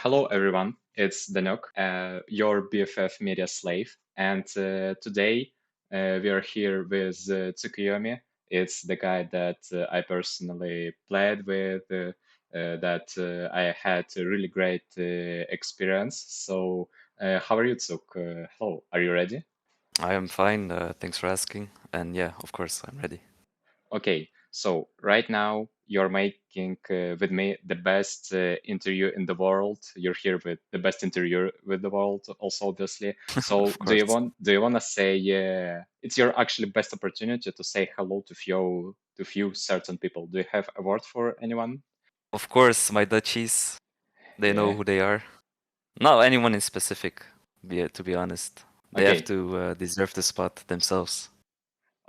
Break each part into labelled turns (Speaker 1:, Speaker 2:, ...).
Speaker 1: Hello, everyone. It's Danek, your BFF media slave. And today we are here with Tsukuyomi. It's the guy that I personally played with, that I had a really great experience. So, how are you, Tsuk? Hello, are you ready?
Speaker 2: I am fine. Thanks for asking. And yeah, of course, I'm ready.
Speaker 1: Okay, so right now you're making with me the best interview in the world. You're here with the best interviewer with the world, also obviously. So
Speaker 2: Of course.
Speaker 1: do you want to say it's your actually best opportunity to say hello to few certain people? Do you have a word for anyone?
Speaker 2: Of course, my duchies, they know
Speaker 1: Yeah.
Speaker 2: who they are. Not anyone in specific, to be honest. They have
Speaker 1: Okay.
Speaker 2: to deserve the spot themselves.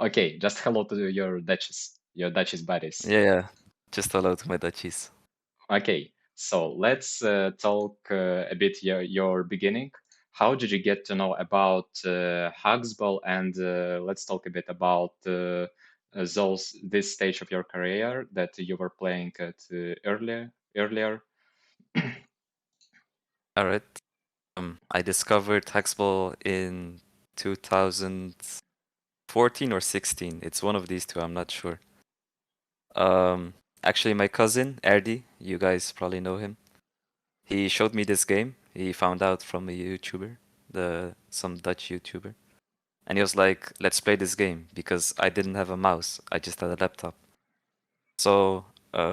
Speaker 1: Okay. Just hello to your Duchess buddies.
Speaker 2: Yeah, yeah. Just hello to my duchies.
Speaker 1: Okay, so let's talk a bit your beginning. How did you get to know about Hugsball, and let's talk a bit about this stage of your career that you were playing at earlier.
Speaker 2: All right. I discovered Hexball in 2014 or 16. It's one of these two, I'm not sure. Actually, my cousin, Erdi, you guys probably know him. He showed me this game. He found out from a YouTuber, some Dutch YouTuber. And he was like, let's play this game because I didn't have a mouse. I just had a laptop. So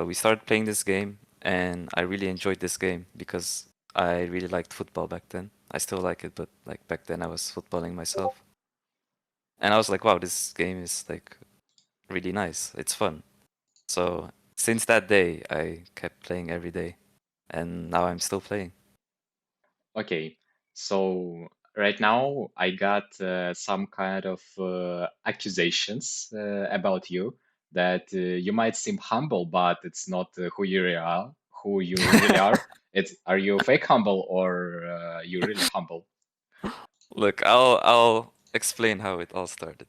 Speaker 2: we started playing this game and I really enjoyed this game because I really liked football back then. I still like it, but like back then I was footballing myself. And I was like, wow, this game is like really nice. It's fun. So since that day, I kept playing every day and now I'm still playing.
Speaker 1: Okay, so right now I got some kind of accusations about you that you might seem humble, but it's not who you really are. Who you really are? It's are you fake humble or you really humble?
Speaker 2: Look, I'll explain how it all started.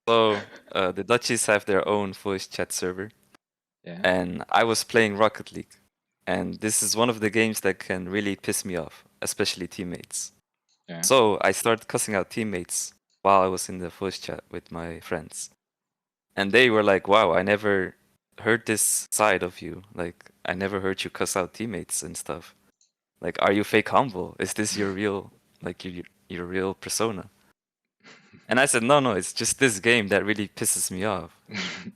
Speaker 2: So, the Dutchies have their own voice chat server,
Speaker 1: Yeah,
Speaker 2: and I was playing Rocket League. And this is one of the games that can really piss me off, especially teammates.
Speaker 1: yeah.
Speaker 2: So, I started cussing out teammates while I was in the voice chat with my friends. And they were like, wow, I never heard this side of you. Like, I never heard you cuss out teammates and stuff. Like, are you fake humble? Is this your real, like, your real persona? And I said, no, no, it's just this game that really pisses me off.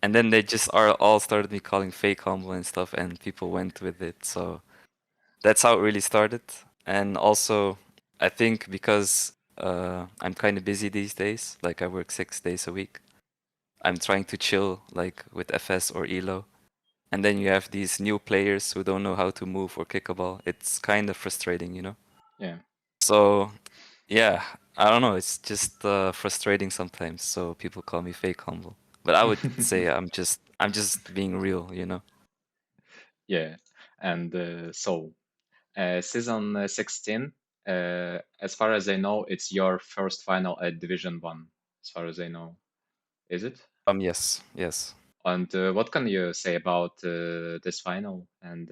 Speaker 2: And then they just are all started me calling fake humble and stuff, and people went with it. So that's how it really started. And also, I think because I'm kind of busy these days, like I work 6 days a week, I'm trying to chill like with FS or ELO. And then you have these new players who don't know how to move or kick a ball. It's kind of frustrating, you know?
Speaker 1: Yeah.
Speaker 2: So yeah, I don't know. It's just frustrating sometimes. So people call me fake humble, but I would say I'm just being real, you know.
Speaker 1: Yeah, and season 16, as far as I know, it's your first final at Division 1, as far as I know. Is it?
Speaker 2: Yes, yes.
Speaker 1: And what can you say about this final and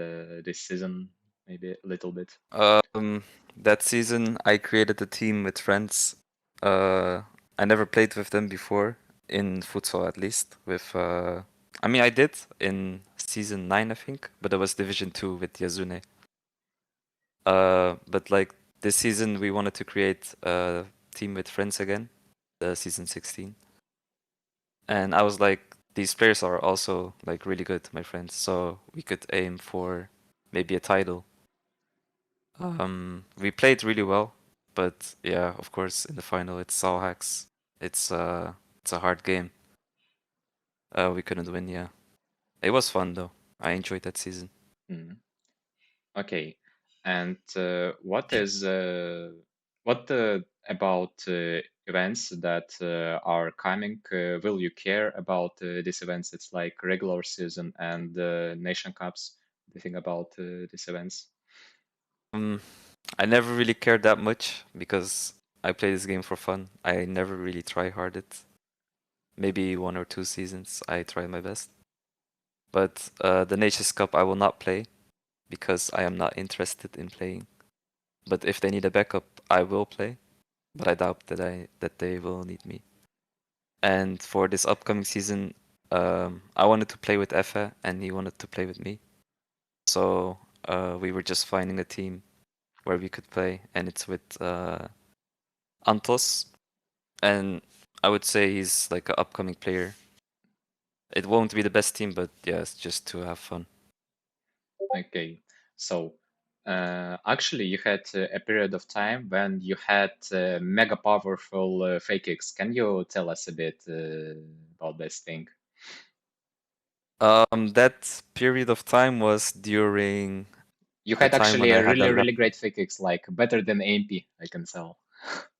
Speaker 1: this season, maybe a little bit?
Speaker 2: Um, that season I created a team with friends. Uh, I never played with them before in futsal at least. I mean I did in season 9 I think, but it was Division 2 with Yazune. But like this season we wanted to create a team with friends again, the season 16. And I was like, these players are also like really good, my friends, so we could aim for maybe a title. We played really well, but yeah, of course, in the final it's all hacks. It's a hard game. We couldn't win, yeah. It was fun though. I enjoyed that season.
Speaker 1: Mm. Okay. And what about events that are coming? Will you care about these events? It's like regular season and nation cups. Do you think about these events?
Speaker 2: Um, I never really cared that much because I play this game for fun. I never really try hard it. Maybe 1 or 2 seasons I tried my best. But the Nations Cup I will not play because I am not interested in playing. But if they need a backup, I will play. But I doubt that they will need me. And for this upcoming season, I wanted to play with Efe, and he wanted to play with me. So we were just finding a team where we could play, and it's with Antos, and I would say he's like an upcoming player. It won't be the best team, but yeah, it's just to have fun.
Speaker 1: Okay, so actually, you had a period of time when you had mega powerful fake X. Can you tell us a bit about this thing?
Speaker 2: That period of time was during
Speaker 1: You
Speaker 2: the
Speaker 1: had
Speaker 2: time
Speaker 1: actually
Speaker 2: when I
Speaker 1: a
Speaker 2: had a
Speaker 1: really, really
Speaker 2: laptop.
Speaker 1: great fake X, like better than AMP, I can tell,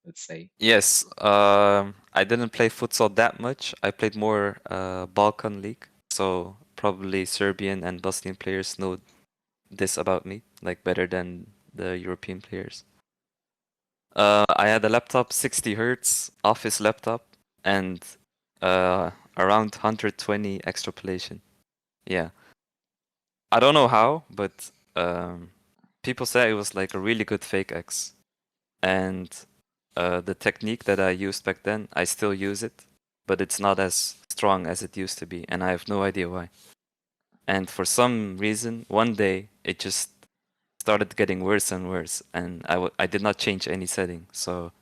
Speaker 1: let's say.
Speaker 2: Yes, I didn't play futsal that much. I played more Balkan League, so probably Serbian and Bosnian players know this about me, like better than the European players. I had a laptop, 60 hertz, office laptop, and around 120 extrapolation. Yeah, I don't know how, but people say it was like a really good fake X. And the technique that I used back then, I still use it, but it's not as strong as it used to be, and I have no idea why. And for some reason, one day it just started getting worse and worse, and I did not change any setting. So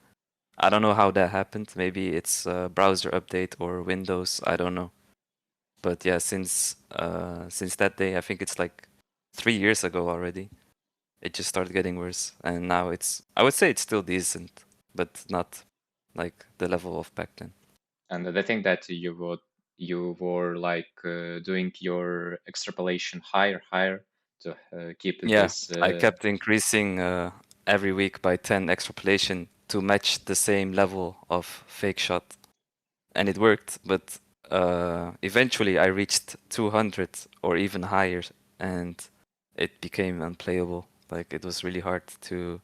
Speaker 2: I don't know how that happened. Maybe it's a browser update or Windows. I don't know. But yeah, since that day, I think it's like 3 years ago already. It just started getting worse, and now I would say it's still decent, but not like the level of back then.
Speaker 1: And the thing that you were like doing your extrapolation higher to keep
Speaker 2: Yeah,
Speaker 1: this.
Speaker 2: I kept increasing every week by 10 extrapolation to match the same level of fake shot, and it worked. But eventually, I reached 200 or even higher, and it became unplayable. Like it was really hard to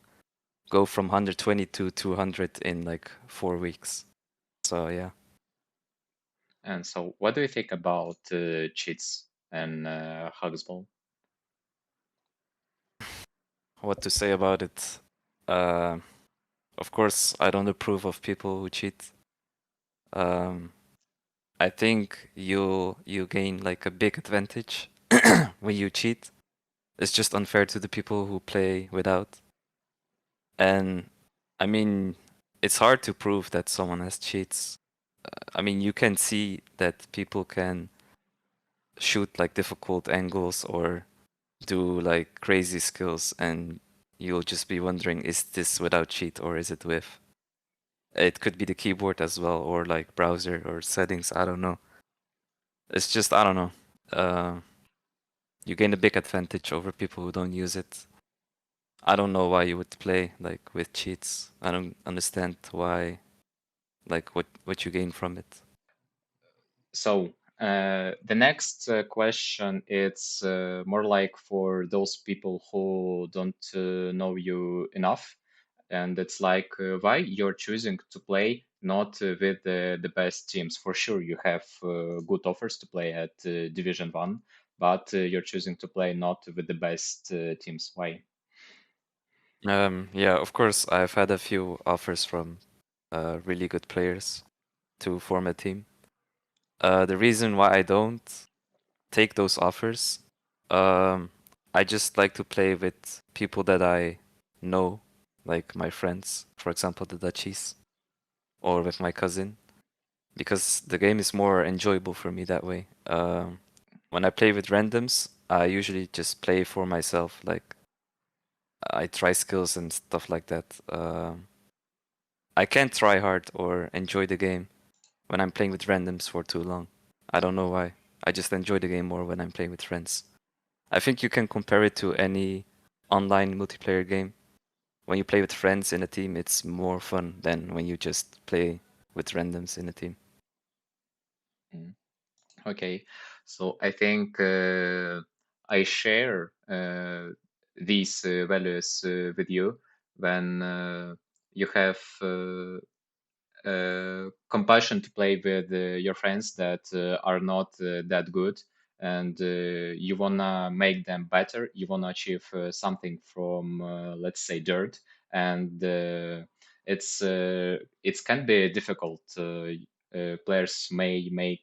Speaker 2: go from 120 to 200 in like 4 weeks. So yeah.
Speaker 1: And so, what do you think about cheats and Hugsball?
Speaker 2: What to say about it? Uh, of course, I don't approve of people who cheat. Um, I think you gain like a big advantage when you cheat. It's just unfair to the people who play without. And I mean, it's hard to prove that someone has cheats. I mean, you can see that people can shoot like difficult angles or do like crazy skills, and you'll just be wondering, is this without cheat or is it with? It could be the keyboard as well, or like browser or settings. I don't know. It's just I don't know. Uh, you gain a big advantage over people who don't use it. I don't know why you would play like with cheats. I don't understand why, like what you gain from it.
Speaker 1: So the next question it's more like for those people who don't know you enough, and it's like why you're choosing to play not with the best teams. For sure, you have good offers to play at Division One, but you're choosing to play not with the best teams. Why?
Speaker 2: Yeah, of course, I've had a few offers from really good players to form a team. The reason why I don't take those offers, um, I just like to play with people that I know, like my friends, for example, the Dutchies, or with my cousin, because the game is more enjoyable for me that way. When I play with randoms, I usually just play for myself, like I try skills and stuff like that. I can't try hard or enjoy the game when I'm playing with randoms for too long. I don't know why. I just enjoy the game more when I'm playing with friends. I think you can compare it to any online multiplayer game. When you play with friends in a team, it's more fun than when you just play with randoms in a team.
Speaker 1: Mm. Okay, so I think I share these values with you when you have compassion to play with your friends that are not that good, and you wanna make them better. You wanna achieve something from, let's say, dirt, and it can be difficult. Players may make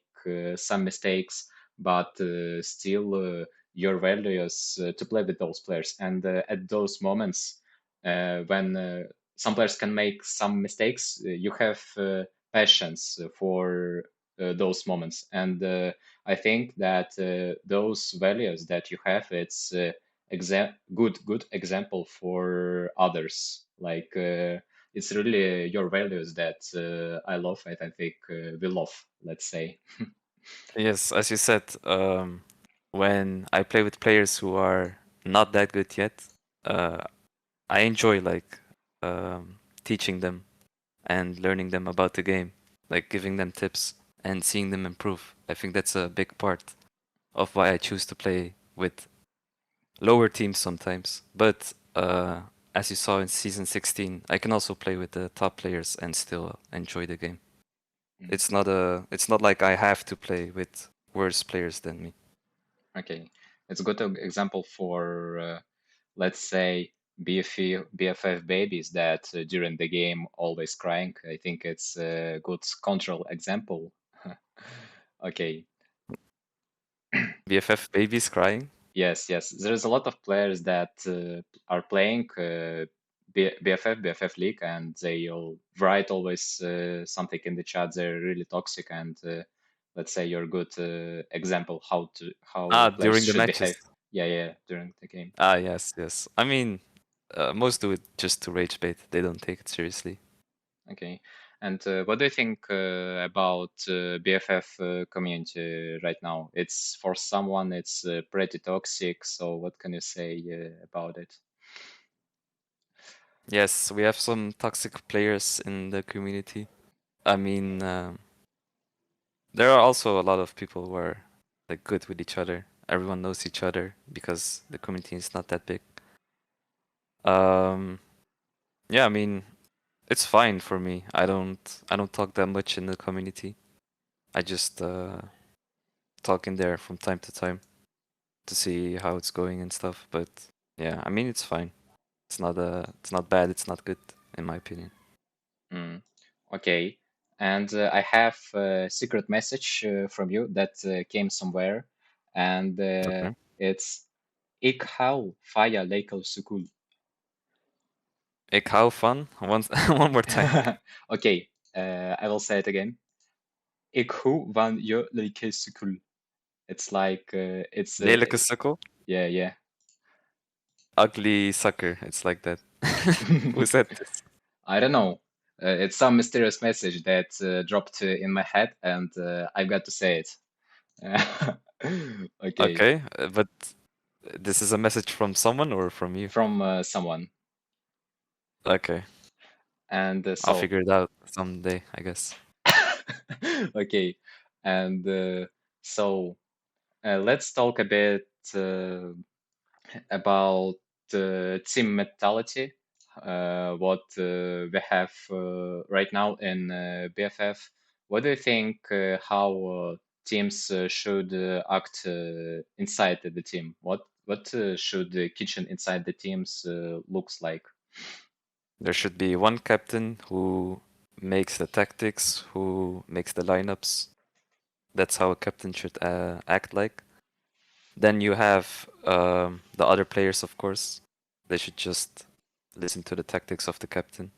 Speaker 1: some mistakes, but still your value is to play with those players. And at those moments when some players can make some mistakes, you have patience for those moments. And I think that those values that you have, it's good example for others. Like it's really your values that I love, and I think we love, let's say.
Speaker 2: Yes, as you said, when I play with players who are not that good yet, uh, I enjoy like teaching them and learning them about the game, like giving them tips and seeing them improve. I think that's a big part of why I choose to play with lower teams sometimes. But as you saw in season 16, I can also play with the top players and still enjoy the game.
Speaker 1: Mm,
Speaker 2: It's not like I have to play with worse players than me.
Speaker 1: okay, it's a good example for let's say BFF babies that during the game always crying. I think it's a good control example. Okay.
Speaker 2: BFF babies crying.
Speaker 1: Yes, yes. There's a lot of players that are playing BFF League, and they'll write always something in the chat. They're really toxic, and let's say you're a good example how
Speaker 2: Ah,
Speaker 1: players
Speaker 2: during the
Speaker 1: should
Speaker 2: matches.
Speaker 1: behave. Yeah, yeah, during the game.
Speaker 2: Ah, yes, yes. I mean, most do it just to rage bait. They don't take it seriously.
Speaker 1: Okay. And what do you think about BFF community right now? It's for someone, it's pretty toxic. So what can you say about it?
Speaker 2: Yes, we have some toxic players in the community. I mean, there are also a lot of people who are like good with each other. Everyone knows each other because the community is not that big. Um, yeah, I mean, it's fine for me. I don't talk that much in the community. I just talk in there from time to time to see how it's going and stuff. But yeah, I mean, it's fine. It's not bad. It's not good in my opinion.
Speaker 1: Mm, okay. And I have a secret message from you that came somewhere, and
Speaker 2: Okay.
Speaker 1: it's Ik hou van je lekker school.
Speaker 2: Ik hou van once one more time.
Speaker 1: Okay, I will say it again. Ik hou van je lekker school. It's like it's
Speaker 2: Lelijke sukkel.
Speaker 1: yeah, yeah.
Speaker 2: Ugly sucker. It's like that. Who said this?
Speaker 1: I don't know. It's some mysterious message that dropped in my head, and I've got to say it. Okay,
Speaker 2: Okay, but this is a message from someone or from you?
Speaker 1: from someone.
Speaker 2: Okay,
Speaker 1: And
Speaker 2: I'll
Speaker 1: so,
Speaker 2: figure it out someday, I guess.
Speaker 1: okay, and so let's talk a bit about team mentality, what we have right now in BFF. What do you think how teams should act inside the team? What should the kitchen inside the teams looks like?
Speaker 2: There should be one captain who makes the tactics, who makes the lineups. That's how a captain should act like. Then you have the other players, of course. They should just listen to the tactics of the captain.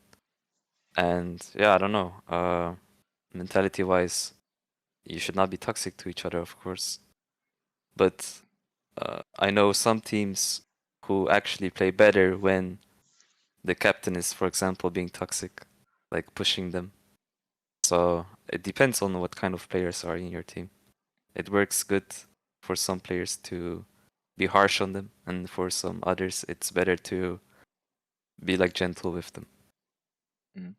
Speaker 2: And yeah, I don't know. Mentality-wise, you should not be toxic to each other, of course. But I know some teams who actually play better when the captain is, for example, being toxic, like pushing them. So it depends on what kind of players are in your team. It works good for some players to be harsh on them, and for some others, it's better to be like gentle with them.
Speaker 1: Mm.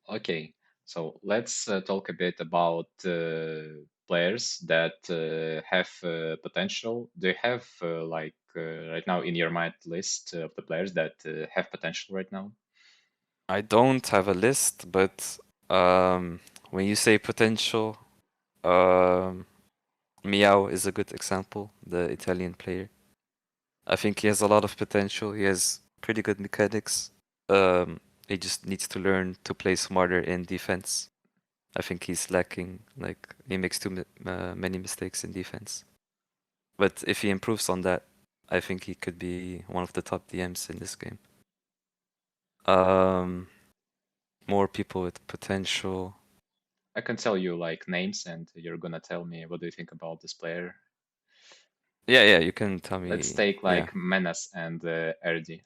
Speaker 1: Okay, so let's talk a bit about players that have potential. Do you have like right now in your mind list of the players that have potential right now?
Speaker 2: I don't have a list, but when you say potential, um, Miao is a good example, the Italian player. I think he has a lot of potential. He has pretty good mechanics. He just needs to learn to play smarter in defense. I think he's lacking, like, he makes many mistakes in defense. But if he improves on that, I think he could be one of the top DMs in this game. Um, more people with potential.
Speaker 1: I can tell you like names, and you're gonna tell me what do you think about this player.
Speaker 2: Yeah, you can tell
Speaker 1: Let's
Speaker 2: me.
Speaker 1: take
Speaker 2: Yeah,
Speaker 1: like Menace and Erdi.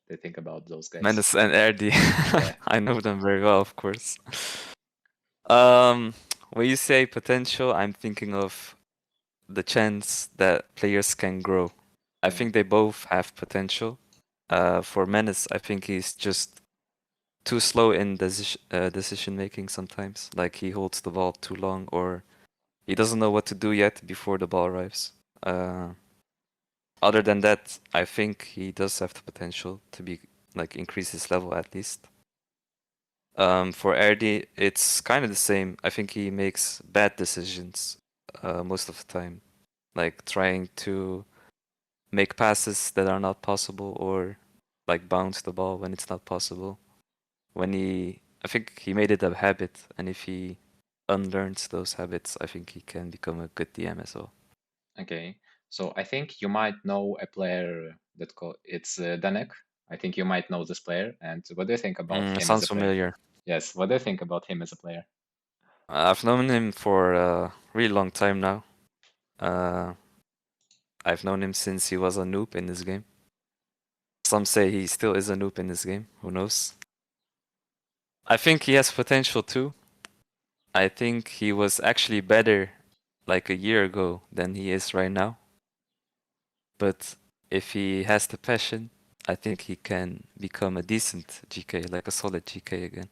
Speaker 1: They think about those guys.
Speaker 2: Menace and Erdi.
Speaker 1: Yeah.
Speaker 2: I know them very well, of course. Um, when you say potential, I'm thinking of the chance that players can grow. I
Speaker 1: Yeah.
Speaker 2: think they both have potential. For Menace, I think he's just too slow in decision making sometimes. Like he holds the ball too long, or he doesn't know what to do yet before the ball arrives. Other than that, I think he does have the potential to be like increase his level at least. For Erdi, it's kind of the same. I think he makes bad decisions most of the time, like trying to make passes that are not possible or like bounce the ball when it's not possible. I think he made it a habit, and if he unlearns those habits, I think he can become a good DM as well.
Speaker 1: Okay. So I think you might know a player it's Danek. I think you might know this player. And what do you think about him as
Speaker 2: Sounds
Speaker 1: a player?
Speaker 2: familiar.
Speaker 1: Yes. What do you think about him as a player?
Speaker 2: I've known him for a really long time now. Uh, I've known him since he was a noob in this game. Some say he still is a noob in this game. Who knows? I think he has potential too. I think he was actually better like a year ago than he is right now. But if he has the passion, I think he can become a decent GK, like a solid GK again.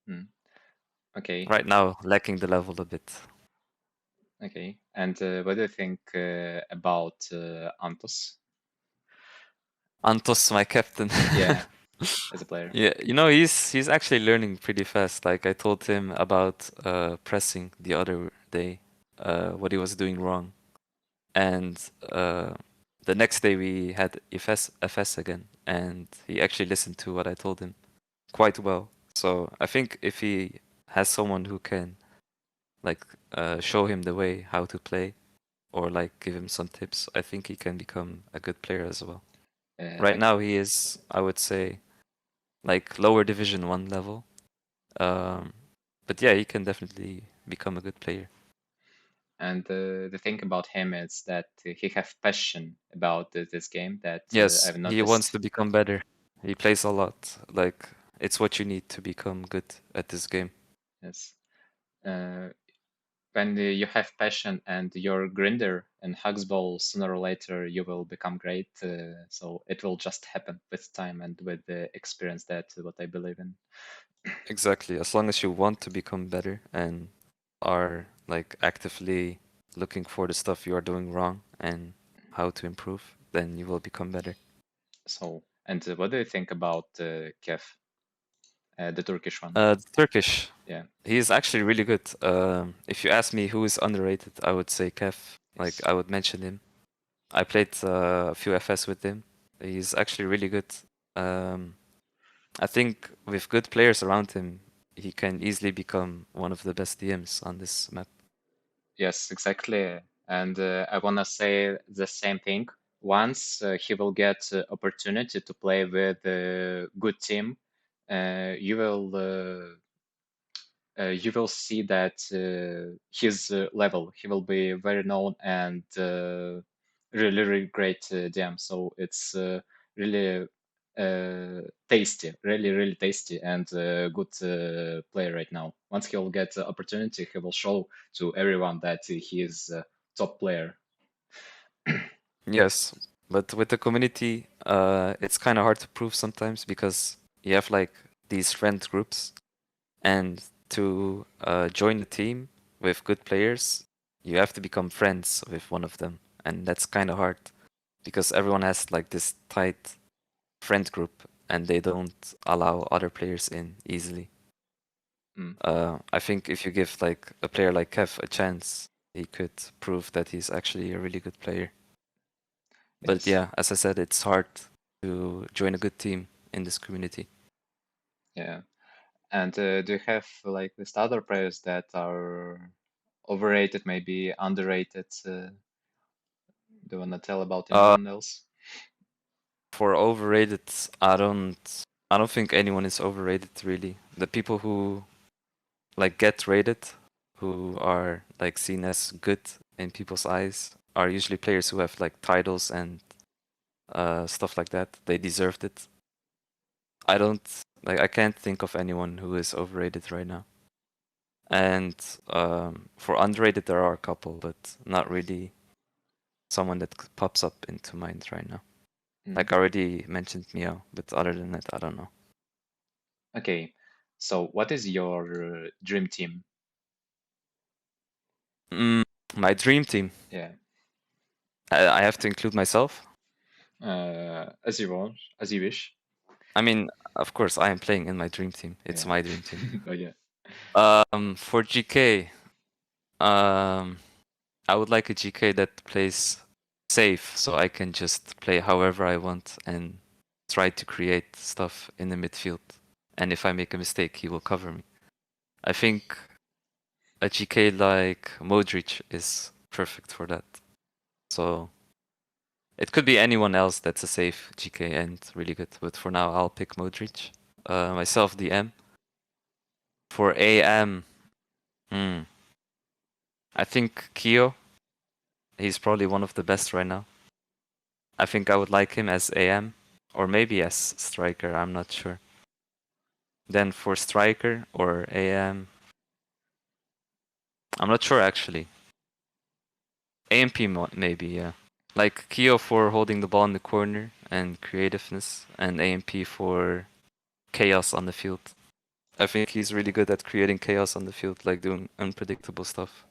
Speaker 1: Hmm. Okay.
Speaker 2: Right now, lacking the level a bit.
Speaker 1: Okay. And what do you think about Antos?
Speaker 2: Antos, my captain.
Speaker 1: Yeah, as a player.
Speaker 2: Yeah, he's actually learning pretty fast. Like I told him about pressing the other day, what he was doing wrong, and the next day we had FS again, and he actually listened to what I told him quite well. So I think if he has someone who can like show him the way how to play or like give him some tips, I think he can become a good player as well. Right
Speaker 1: I,
Speaker 2: now he is, I would say, like lower division 1 level. Um, but yeah, he can definitely become a good player.
Speaker 1: and the thing about him is that he have passion about this game that
Speaker 2: Yes,
Speaker 1: I've
Speaker 2: he wants
Speaker 1: noticed.
Speaker 2: to become better. He plays a lot. Like it's what you need to become good at this game.
Speaker 1: Yes. Uh, when you have passion and you're grinder in Hugsball, sooner or later you will become great. So it will just happen with time and with the experience. That what I believe in.
Speaker 2: Exactly. As long as you want to become better and are like actively looking for the stuff you are doing wrong and how to improve, then you will become better.
Speaker 1: So, and what do you think about Kev, the Turkish one?
Speaker 2: Turkish.
Speaker 1: Yeah.
Speaker 2: He is actually really good. If you ask me who is underrated, I would say Kev. Like
Speaker 1: Yes.
Speaker 2: I would mention him. I played a few FS with him. He's actually really good. Um, I think with good players around him, he can easily become one of the best DMs on this map.
Speaker 1: Yes, exactly. And I wanna say the same thing. Once he will get opportunity to play with a good team, you will see that his level, he will be very known and really, really great DM. So it's really tasty, really, really tasty and good player right now. Once he'll get the opportunity, he will show to everyone that he is a top player.
Speaker 2: Yes, but with the community, it's kind of hard to prove sometimes because you have like these friend groups, and to join a team with good players, you have to become friends with one of them, and that's kind of hard because everyone has like this tight friend group, and they don't allow other players in easily.
Speaker 1: Mm,
Speaker 2: I think if you give like a player like Kev a chance, he could prove that he's actually a really good player. But
Speaker 1: yes.
Speaker 2: yeah, as I said, it's hard to join a good team in this community.
Speaker 1: Yeah. And do you have like these other players that are overrated, maybe underrated? Do you want to tell about
Speaker 2: Uh,
Speaker 1: anyone else?
Speaker 2: for overrated, I don't think anyone is overrated really. The people who like get rated, who are like seen as good in people's eyes, are usually players who have like titles and stuff like that. They deserved it. I can't think of anyone who is overrated right now. And for underrated, there are a couple, but not really someone that pops up into mind right now.
Speaker 1: Mm.
Speaker 2: Like I already mentioned Mio, but other than that, I don't know.
Speaker 1: Okay. So, what is your dream team?
Speaker 2: Mm, my dream team.
Speaker 1: Yeah.
Speaker 2: I have to include myself.
Speaker 1: As you want, as you wish.
Speaker 2: I mean, of course, I am playing in my dream team. It's
Speaker 1: Yeah.
Speaker 2: my dream team.
Speaker 1: Oh yeah.
Speaker 2: For GK, um, I would like a GK that plays safe, so I can just play however I want and try to create stuff in the midfield. And if I make a mistake, he will cover me. I think a GK like Modric is perfect for that. So it could be anyone else that's a safe GK and really good, but for now I'll pick Modric. Myself DM. For AM, hmm, I think Kyo. He's probably one of the best right now. I think I would like him as AM or maybe as striker. I'm not sure. Then for striker or AM, I'm not sure actually. AMP maybe, yeah. Like Kyo for holding the ball in the corner and creativeness, and AMP for chaos on the field. I think he's really good at creating chaos on the field, like doing unpredictable stuff.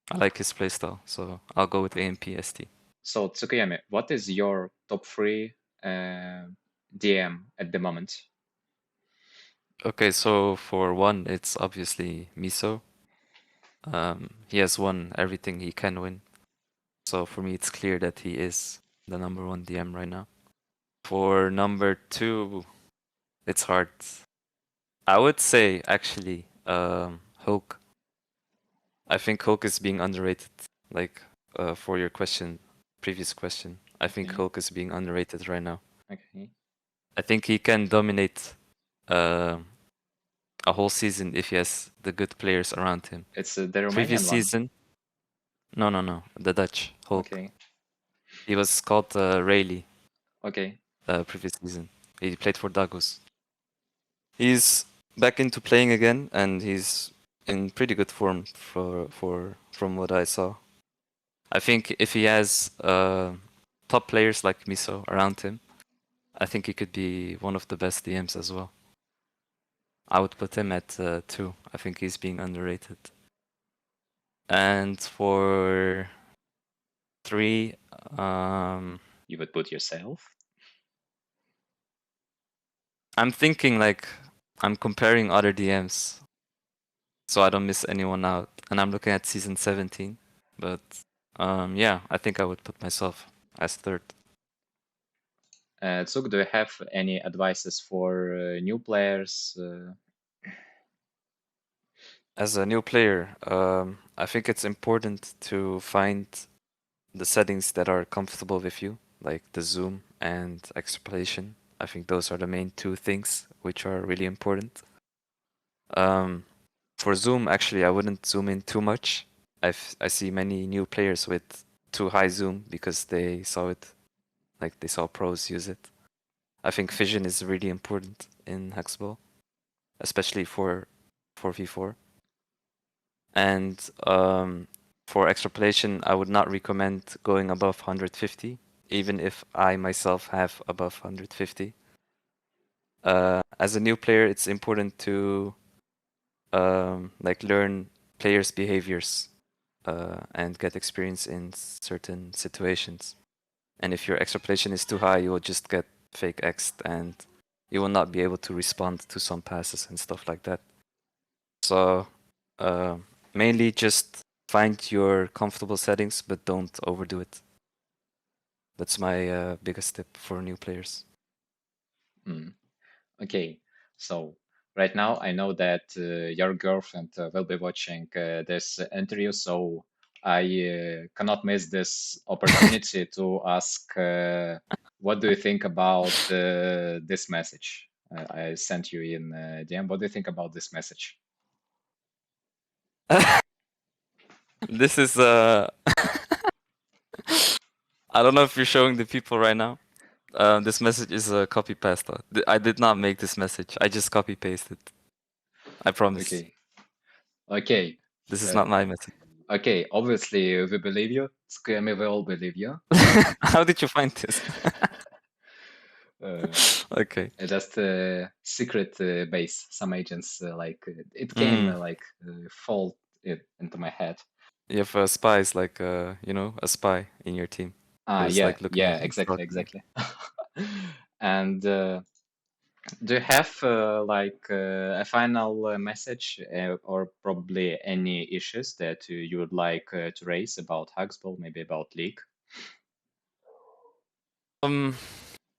Speaker 2: I like his playstyle, so I'll go with AMP ST.
Speaker 1: So, Tsukuyomi, what is your top three DM at the moment?
Speaker 2: Okay, so for one, it's obviously Miso. He has won everything he can win. So for me, it's clear that he is the number one DM right now. For number two, it's hard. I would say actually, Hulk. I think Hulk is being underrated. Like, for your previous question, I think
Speaker 1: Yeah.
Speaker 2: Hulk is being underrated right now.
Speaker 1: Okay.
Speaker 2: I think he can dominate uh, a whole season if he has the good players around him.
Speaker 1: It's the
Speaker 2: Previous
Speaker 1: Romanian one.
Speaker 2: season, no, the Dutch Hulk.
Speaker 1: Okay.
Speaker 2: He was called Rayleigh.
Speaker 1: Okay.
Speaker 2: Previous season. He played for Dagos. He's back into playing again, and he's in pretty good form for from what I saw. I think if he has top players like Miso around him, I think he could be one of the best DMs as well. I would put him at 2. I think he's being underrated. And for 3,
Speaker 1: You would put yourself.
Speaker 2: I'm thinking like I'm comparing other DMs so I don't miss anyone out. And I'm looking at season 17. But yeah, I think I would put myself as third.
Speaker 1: Tsuk, do you have any advices for new players?
Speaker 2: As a new player, I think it's important to find the settings that are comfortable with you, like the zoom and extrapolation. I think those are the main two things which are really important. Um, for zoom, actually, I wouldn't zoom in too much. I see many new players with too high zoom because they saw it, like they saw pros use it. I think vision is really important in Hexball, especially for 4v4. And for extrapolation, I would not recommend going above 150, even if I myself have above 150. As a new player, it's important to like learn players' behaviors and get experience in certain situations. And if your extrapolation is too high, you will just get fake X'd and you will not be able to respond to some passes and stuff like that. So uh, mainly just find your comfortable settings, but don't overdo it. That's my biggest tip for new players.
Speaker 1: Mm. Okay, so right now I know that your girlfriend will be watching this interview, so I cannot miss this opportunity to ask what do you think about this message? I sent you in DM. What do you think about this message?
Speaker 2: This is I don't know if you're showing the people right now. This message is a copy pasta. I did not make this message. I just copy pasted. I promise.
Speaker 1: Okay, okay,
Speaker 2: This is
Speaker 1: uh,
Speaker 2: not my message.
Speaker 1: okay. Obviously, we believe you. Tsukuyomi, we all believe you.
Speaker 2: How did you find this?
Speaker 1: Uh,
Speaker 2: Okay.
Speaker 1: just secret base. Some agents it came
Speaker 2: Mm.
Speaker 1: fall it into my head.
Speaker 2: You have spies like a spy in your team
Speaker 1: Ah,
Speaker 2: who's
Speaker 1: yeah,
Speaker 2: like looking
Speaker 1: yeah,
Speaker 2: at you,
Speaker 1: exactly,
Speaker 2: stalking you.
Speaker 1: exactly. And do you have a final message or probably any issues that you would like to raise about Hugsball, maybe about League?
Speaker 2: Um,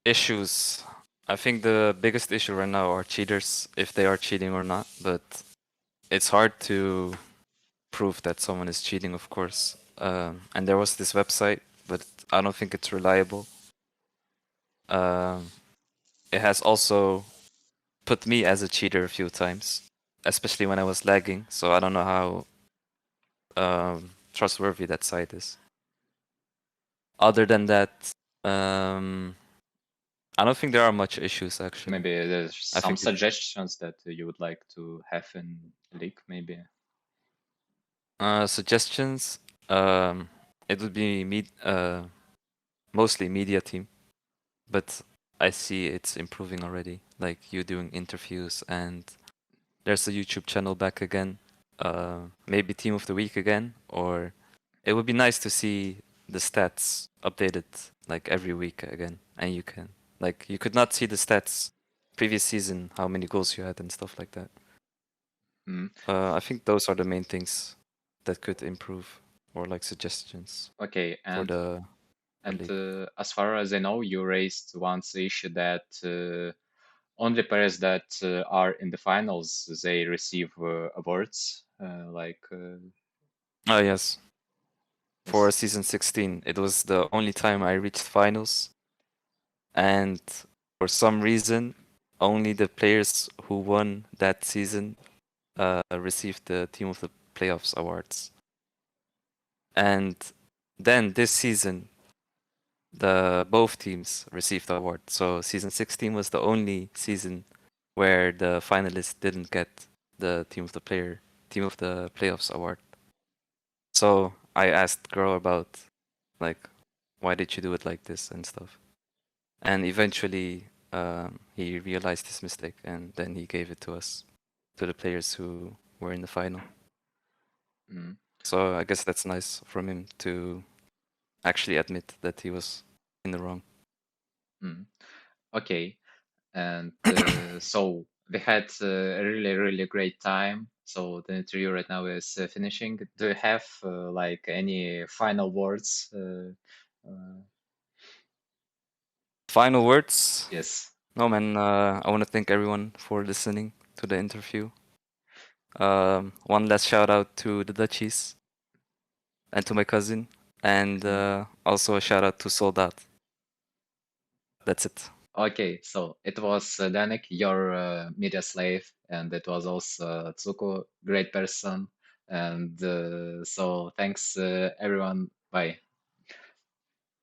Speaker 2: Issues. I think the biggest issue right now are cheaters, if they are cheating or not. But it's hard to prove that someone is cheating, of course. And there was this website, but I don't think it's reliable. Um, it has also put me as a cheater a few times, especially when I was lagging. So I don't know how trustworthy that site is. Other than that, um, I don't think there are much issues actually.
Speaker 1: Maybe there's
Speaker 2: I
Speaker 1: some
Speaker 2: think it's
Speaker 1: suggestions that you would like to have in League, maybe.
Speaker 2: suggestions. Um, it would be mostly media team, but I see it's improving already. Like you doing interviews, and there's a YouTube channel back again. Maybe team of the week again, or it would be nice to see the stats updated like every week again, and you could not see the stats previous season, how many goals you had and stuff like that.
Speaker 1: Mm.
Speaker 2: I think those are the main things that could improve, or like suggestions
Speaker 1: Okay,
Speaker 2: for
Speaker 1: and
Speaker 2: the for
Speaker 1: and
Speaker 2: league.
Speaker 1: as far as I know, you raised once the issue that only players that are in the finals they receive awards.
Speaker 2: Oh yes, for
Speaker 1: Yes.
Speaker 2: season 16, it was the only time I reached finals, and for some reason, only the players who won that season received the Team of the Playoffs awards. And then this season, the both teams received the award. So season 16 was the only season where the finalists didn't get the Team of the Playoffs award. So I asked Girl about like why did you do it like this and stuff. And eventually he realized his mistake and then he gave it to us, to the players who were in the final.
Speaker 1: Mm,
Speaker 2: So I guess that's nice from him to actually admit that he was in the wrong.
Speaker 1: mm. Okay, and so we had a really, really great time. So the interview right now is finishing. Do you have any final words?
Speaker 2: Final words?
Speaker 1: Yes.
Speaker 2: No, man, I want to thank everyone for listening to the interview. One last shout out to the Dutchies and to my cousin, and
Speaker 1: Mm.
Speaker 2: also a shout out to Soldat. That's it.
Speaker 1: Okay, so it was Danek, your media slave, and it was also Tsuku, great person. And so thanks everyone. Bye.